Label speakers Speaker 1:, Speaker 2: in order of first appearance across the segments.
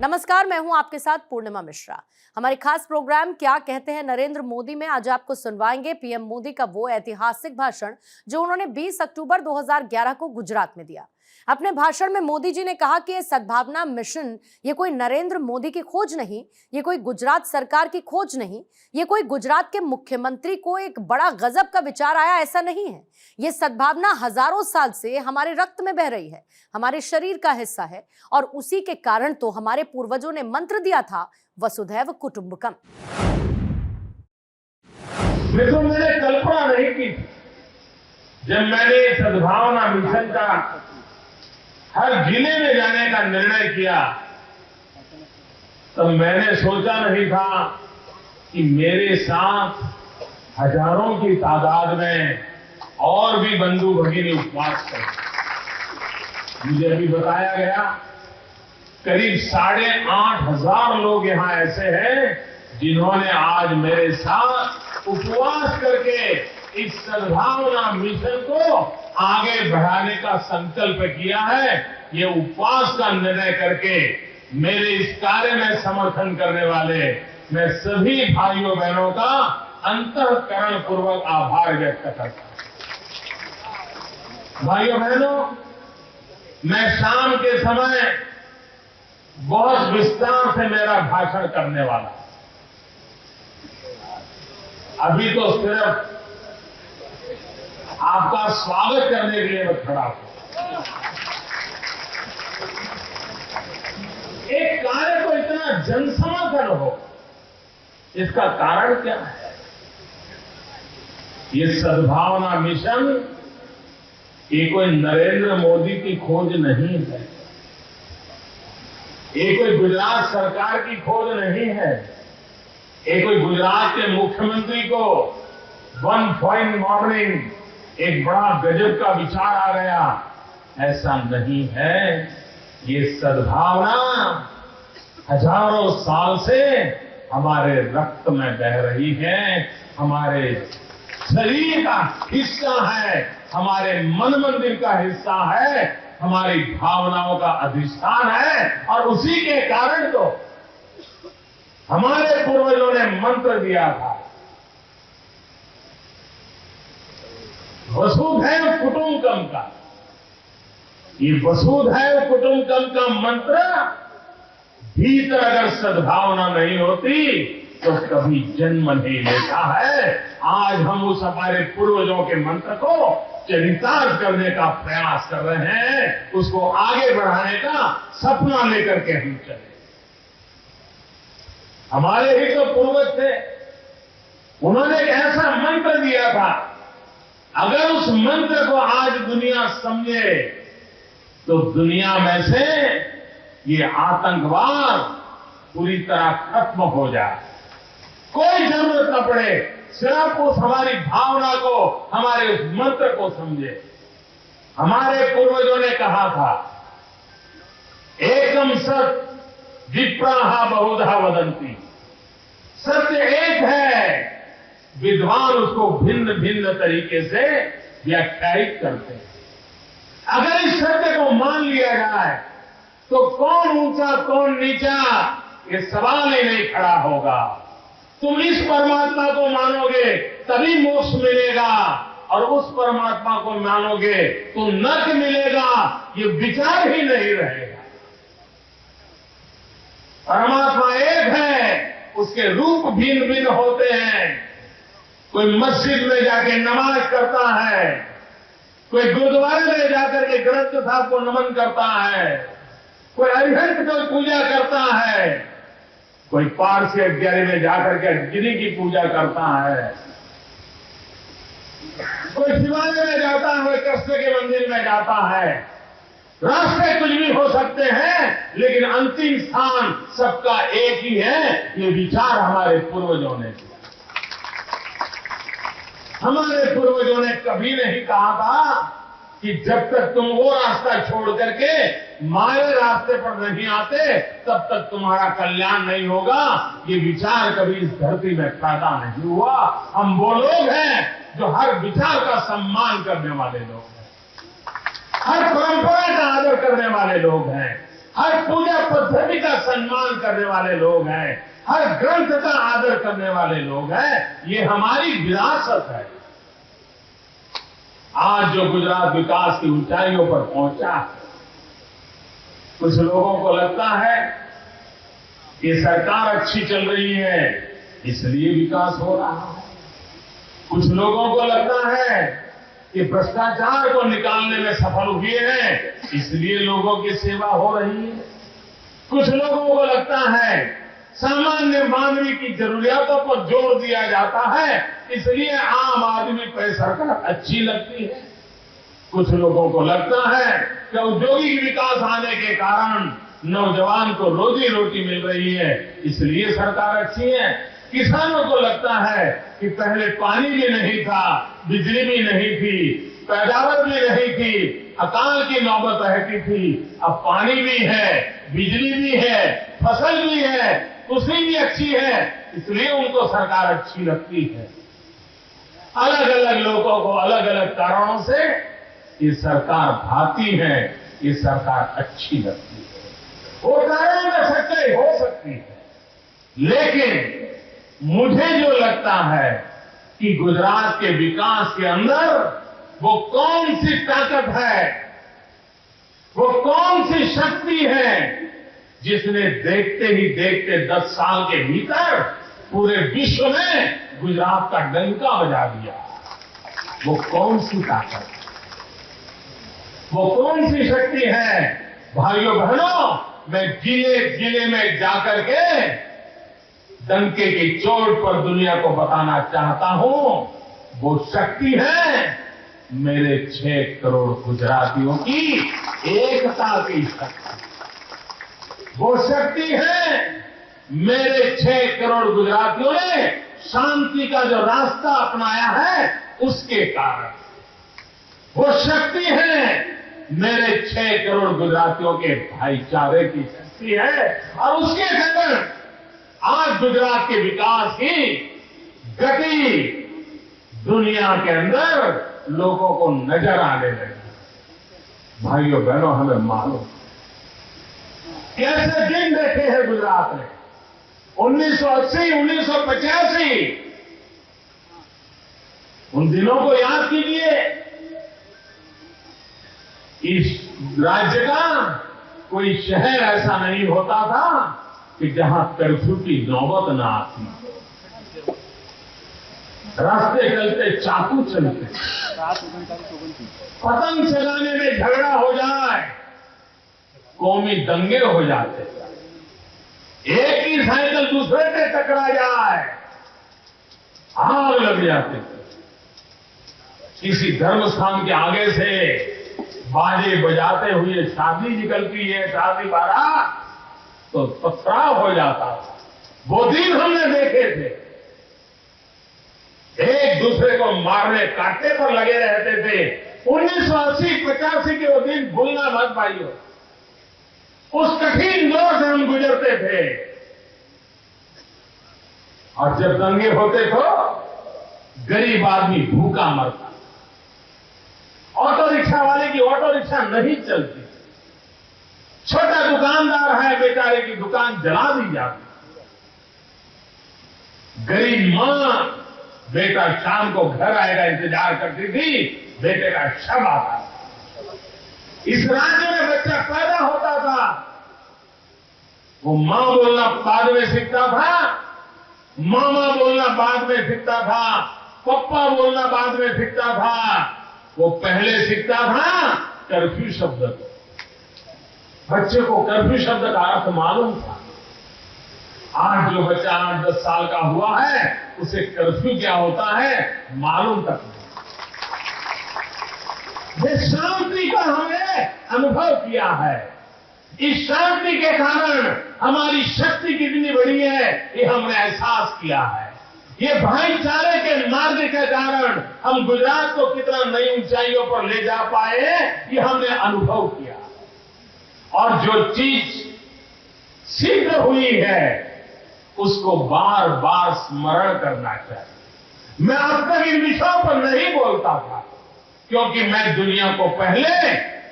Speaker 1: नमस्कार, मैं हूं आपके साथ पूर्णिमा मिश्रा। हमारे खास प्रोग्राम क्या कहते हैं नरेंद्र मोदी में आज आपको सुनवाएंगे पीएम मोदी का वो ऐतिहासिक भाषण जो उन्होंने 20 अक्टूबर 2011 को गुजरात में दिया। अपने भाषण में मोदी जी ने कहा कि ये सद्भावना मिशन ये कोई नरेंद्र मोदी की खोज नहीं, ये कोई गुजरात सरकार की खोज नहीं, ये कोई गुजरात के मुख्यमंत्री को एक बड़ा गजब का विचार आया ऐसा नहीं है। ये सद्भावना हजारों साल से हमारे रक्त में बह रही है, हमारे शरीर का हिस्सा है और उसी के कारण तो हमारे पूर्वजों ने मंत्र दिया था वसुधैव कुटुंबकम।
Speaker 2: देखो, मैंने कल्पना नहीं की जब मैंने सद्भावना मिशन का हर जिले में जाने का निर्णय किया, तब मैंने सोचा नहीं था कि मेरे साथ हजारों की तादाद में और भी बंधु भगिनी उपवास करें। मुझे अभी बताया गया करीब 8,500 लोग यहां ऐसे हैं जिन्होंने आज मेरे साथ उपवास करके इस सद्भावना मिशन को आगे बढ़ाने का संकल्प किया है। ये उपवास का निर्णय करके मेरे इस कार्य में समर्थन करने वाले मैं सभी भाइयों बहनों का अंतःकरण पूर्वक आभार व्यक्त करता हूं। भाइयों बहनों, मैं शाम के समय बहुत विस्तार से मेरा भाषण करने वाला। अभी तो सिर्फ आपका स्वागत करने के लिए मैं खड़ा हूं। एक कार्य को इतना जनसमर्थन हो, इसका कारण क्या है? ये सद्भावना मिशन ये कोई नरेंद्र मोदी की खोज नहीं है, ये कोई गुजरात सरकार की खोज नहीं है, ये कोई गुजरात के मुख्यमंत्री को वन फाइन मॉर्निंग एक बड़ा गजब का विचार आ गया, ऐसा नहीं है। ये सद्भावना हजारों साल से हमारे रक्त में बह रही है, हमारे शरीर का हिस्सा है, हमारे मन मंदिर का हिस्सा है, हमारी भावनाओं का अधिष्ठान है और उसी के कारण तो हमारे पूर्वजों ने मंत्र दिया था वसुधैव कुटुंबकम का। ये वसुधैव कुटुंबकम का मंत्र भीतर अगर सद्भावना नहीं होती तो कभी जन्म नहीं लेता है। आज हम उस हमारे पूर्वजों के मंत्र को चरितार्थ करने का प्रयास कर रहे हैं, उसको आगे बढ़ाने का सपना लेकर के हम चले। हमारे ही तो पूर्वज थे, उन्होंने एक ऐसा मंत्र दिया था, अगर उस मंत्र को आज दुनिया समझे तो दुनिया में से ये आतंकवाद पूरी तरह खत्म हो जाए। कोई जरूरत न पड़े, सिर्फ उस हमारी भावना को, हमारे उस मंत्र को समझे। हमारे पूर्वजों ने कहा था, एकम सत विप्राहा बहुधा वदंती। सत्य एक है, विद्वान उसको भिन्न भिन्न तरीके से व्याख्यायित करते हैं। अगर इस सत्य को मान लिया जाए तो कौन ऊंचा कौन नीचा ये सवाल ही नहीं खड़ा होगा। तुम इस परमात्मा को मानोगे तभी मोक्ष मिलेगा और उस परमात्मा को मानोगे तो नरक मिलेगा, ये विचार ही नहीं रहेगा। परमात्मा एक है, उसके रूप भिन्न भिन्न होते हैं। कोई मस्जिद में जाके नमाज करता है, कोई गुरुद्वारे में जाकर के ग्रंथ साहब को नमन करता है, कोई अरिहंत को पूजा करता है, कोई पारसी अग्यारी में जाकर के गिरी की पूजा करता है, कोई शिवालय में जाता है, कोई कृष्ण के मंदिर में जाता है। रास्ते कुछ भी हो सकते हैं, लेकिन अंतिम स्थान सबका एक ही है। ये विचार हमारे पूर्वजों ने दिया। हमारे पूर्वजों ने कभी नहीं कहा था कि जब तक तुम वो रास्ता छोड़ करके हमारे रास्ते पर नहीं आते तब तक तुम्हारा कल्याण नहीं होगा। ये विचार कभी इस धरती में पैदा नहीं हुआ। हम वो लोग हैं जो हर विचार का सम्मान करने वाले लोग हैं, हर परंपरा का आदर करने वाले लोग हैं, हर पूजा पद्धति का सम्मान करने वाले लोग हैं, हर ग्रंथ का आदर करने वाले लोग हैं। ये हमारी विरासत है। आज जो गुजरात विकास की ऊंचाइयों पर पहुंचा है, कुछ लोगों को लगता है कि सरकार अच्छी चल रही है इसलिए विकास हो रहा है। कुछ लोगों को लगता है कि भ्रष्टाचार को निकालने में सफल हुए हैं इसलिए लोगों की सेवा हो रही है। कुछ लोगों को लगता है सामान्य मानवीय की जरूरियातों पर जोर दिया जाता है इसलिए आम आदमी पर सरकार अच्छी लगती है। कुछ लोगों को लगता है कि औद्योगिक विकास आने के कारण नौजवान को रोजी रोटी मिल रही है इसलिए सरकार अच्छी है। किसानों को लगता है कि पहले पानी भी नहीं था, बिजली भी नहीं थी, पैदावार भी नहीं थी, अकाल की नौबत रहती थी, अब पानी भी है, बिजली भी है, फसल भी है, कृषि भी अच्छी है इसलिए उनको सरकार अच्छी लगती है। अलग अलग लोगों को अलग अलग कारणों से ये सरकार भाती है, ये सरकार अच्छी लगती है। वो कारण में सच्चाई हो सकती है, लेकिन मुझे जो लगता है कि गुजरात के विकास के अंदर वो कौन सी ताकत है, वो कौन सी शक्ति है जिसने देखते ही देखते 10 साल के भीतर पूरे विश्व में गुजरात का डंका बजा दिया। वो कौन सी ताकत, वो कौन सी शक्ति है? भाइयों बहनों, मैं जिले जिले में जाकर के डंके की चोट पर दुनिया को बताना चाहता हूं। वो शक्ति है मेरे 6 करोड़ गुजरातियों की एकता की शक्ति। वो शक्ति है मेरे 6 करोड़ गुजरातियों ने शांति का जो रास्ता अपनाया है उसके कारण। वो शक्ति है मेरे 6 करोड़ गुजरातियों के भाईचारे की शक्ति है और उसके कारण आज गुजरात के विकास की गति दुनिया के अंदर लोगों को नजर आने लगी। भाइयों बहनों, हमें मालूम कैसे दिन देखे हैं गुजरात ने। 1980, 1985 उन दिनों को याद कीजिए। इस राज्य का कोई शहर ऐसा नहीं होता था कि जहां कर्फ्यू की नौबत न आती। रास्ते चलते चाकू चलते, पतंग चलाने में झगड़ा हो जाए, कौमी दंगे हो जाते, एक ही साइकिल दूसरे से टकरा जाए, आग लग जाती। किसी धर्म स्थान के आगे से बाजे बजाते हुए शादी निकलती है, शादी बारात, तो पथराव हो जाता। वो दिन हमने देखे थे। एक दूसरे को मारने काटने पर लगे रहते थे। 1980-85 के वो दिन भूलना मत भाइयों। उस कठिन दौर से हम गुजरते थे और जब दंगे होते तो गरीब आदमी भूखा मरता। ऑटो रिक्शा वाले की ऑटो रिक्शा नहीं चलती। छोटा दुकानदार है, बेचारे की दुकान जला दी जाती। गरीब मां बेटा शाम को घर आएगा इंतजार करती थी, बेटे का शव आता। इस राज्य में बच्चा पैदा होता था, वो मां बोलना बाद में सीखता था, मामा बोलना बाद में सीखता था, पप्पा बोलना बाद में सीखता था। वो पहले सीखता था कर्फ्यू शब्द को। बच्चे को कर्फ्यू शब्द का अर्थ मालूम था। आज जो बच्चा 8-10 साल का हुआ है उसे कर्फ्यू क्या होता है मालूम तक नहीं। ये शांति का हमने अनुभव किया है। इस शांति के कारण हमारी शक्ति कितनी बड़ी है ये हमने एहसास किया है। ये भाईचारे के मार्ग के कारण हम गुजरात को कितना नई ऊंचाइयों पर ले जा पाए ये हमने अनुभव किया। और जो चीज सिद्ध हुई है उसको बार बार स्मरण करना चाहिए। मैं अब तक इन विषयों पर नहीं बोलता था क्योंकि मैं दुनिया को पहले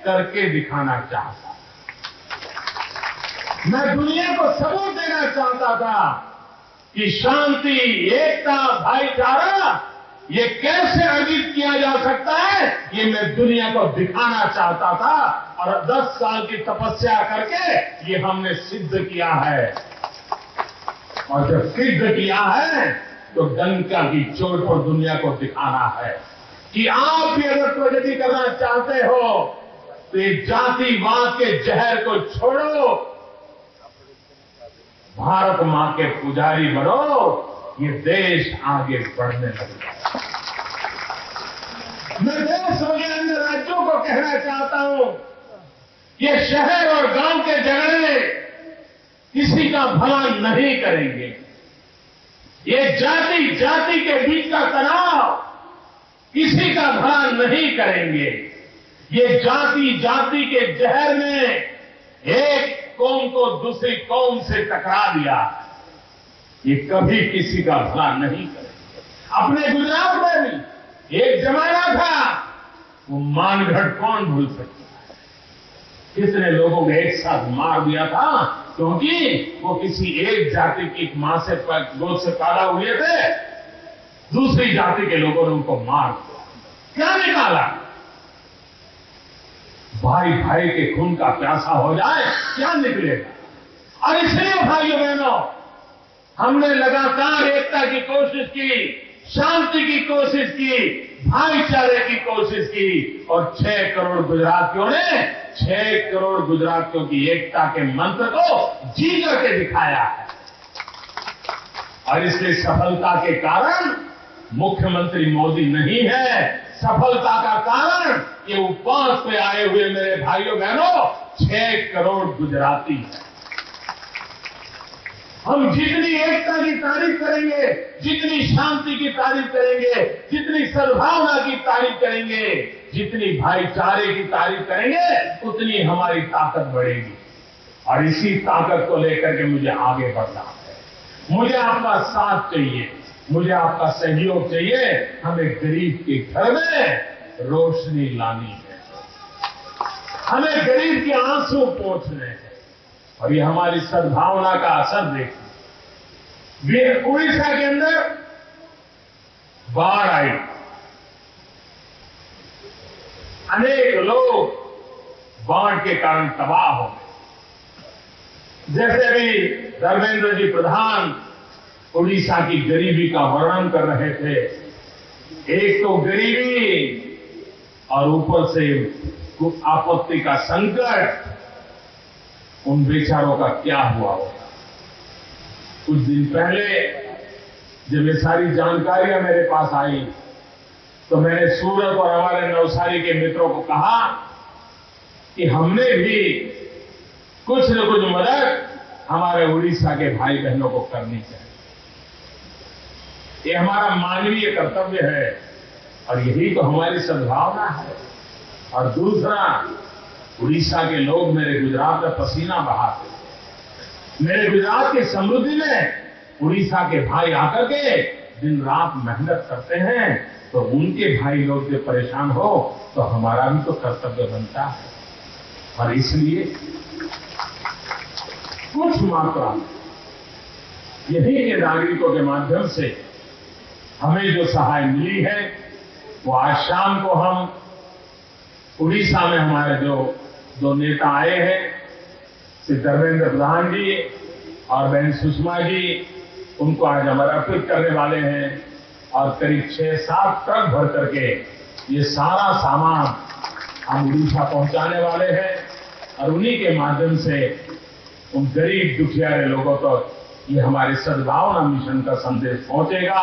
Speaker 2: करके दिखाना चाहता। मैं दुनिया को सबूत देना चाहता था कि शांति, एकता, भाईचारा ये कैसे अर्जित किया जा सकता है, ये मैं दुनिया को दिखाना चाहता था। और 10 साल की तपस्या करके ये हमने सिद्ध किया है। और जब सिद्ध किया है तो डंका की चोट पर दुनिया को दिखाना है कि आप भी अगर प्रगति करना चाहते हो तो ये जातिवाद के जहर को छोड़ो, भारत मां के पुजारी बनो, ये देश आगे बढ़ने लगेगा। मैं देश और अन्य राज्यों को कहना चाहता हूं, ये शहर और गांव के झगड़े किसी का भला नहीं करेंगे। ये जाति जाति के बीच का तनाव किसी का भला नहीं करेंगे। ये जाति जाति के जहर में एक कौम को दूसरी कौम से टकरा दिया, ये कभी किसी का भला नहीं करेंगे। अपने गुजरात में भी एक जमाना था, वो मानगढ़ कौन भूल सकता है, कितने लोगों को एक साथ मार दिया था क्योंकि वो किसी एक जाति की मां से गोद से पैदा हुए थे, दूसरी जाति के लोगों ने उनको मार दिया। क्या निकाला? भाई भाई के खून का प्यासा हो जाए, क्या निकलेगा? और इसलिए भाइयों बहनों, हमने लगातार एकता की कोशिश की, शांति की कोशिश की, भाईचारे की कोशिश की, और 6 करोड़ गुजरातियों ने 6 करोड़ गुजरातियों की एकता के मंत्र को जी करके दिखाया है। और इसलिए सफलता के कारण मुख्यमंत्री मोदी नहीं है, सफलता का कारण ये उपवास पे आए हुए मेरे भाइयों बहनों 6 करोड़ गुजराती हैं। हम जितनी एकता की तारीफ करेंगे, जितनी शांति की तारीफ करेंगे, जितनी सद्भावना की तारीफ करेंगे, जितनी भाईचारे की तारीफ करेंगे, उतनी हमारी ताकत बढ़ेगी। और इसी ताकत को लेकर के मुझे आगे बढ़ना है। मुझे आपका साथ चाहिए, मुझे आपका सहयोग चाहिए। हमें गरीब के घर में रोशनी लानी है, हमें गरीब के आंसू पोंछने हैं। और ये हमारी सद्भावना का असर देखिए। उड़ीसा के अंदर बाढ़ आई, अनेक लोग बाढ़ के कारण तबाह हो गए। जैसे अभी धर्मेंद्र जी प्रधान उड़ीसा की गरीबी का वर्णन कर रहे थे, एक तो गरीबी और ऊपर से आपत्ति का संकट, उन बेचारों का क्या हुआ होगा। कुछ दिन पहले जब ये सारी जानकारियां मेरे पास आई तो मैंने सूरत और हमारे नवसारी के मित्रों को कहा कि हमने भी कुछ न कुछ मदद हमारे उड़ीसा के भाई बहनों को करनी चाहिए। ये हमारा मानवीय कर्तव्य है और यही तो हमारी सद्भावना है। और दूसरा, उड़ीसा के लोग मेरे गुजरात में पसीना बहाते हैं। मेरे गुजरात की समृद्धि में उड़ीसा के भाई आकर के दिन रात मेहनत करते हैं, तो उनके भाई लोग जब परेशान हो तो हमारा भी तो कर्तव्य बनता है। और इसलिए कुछ मात्रा यही के नागरिकों के माध्यम से हमें जो सहाय मिली है, वो आज शाम को हम उड़ीसा में हमारे जो 2 नेता आए हैं, श्री धर्मेंद्र प्रधान जी और बहन सुषमा जी, उनको आज हम अर्पित करने वाले हैं। और करीब 6-7 ट्रक भर करके ये सारा सामान हम उड़ीसा पहुंचाने वाले हैं। और उन्हीं के माध्यम से उन गरीब दुखियारे लोगों तक ये हमारे सद्भावना मिशन का संदेश पहुंचेगा।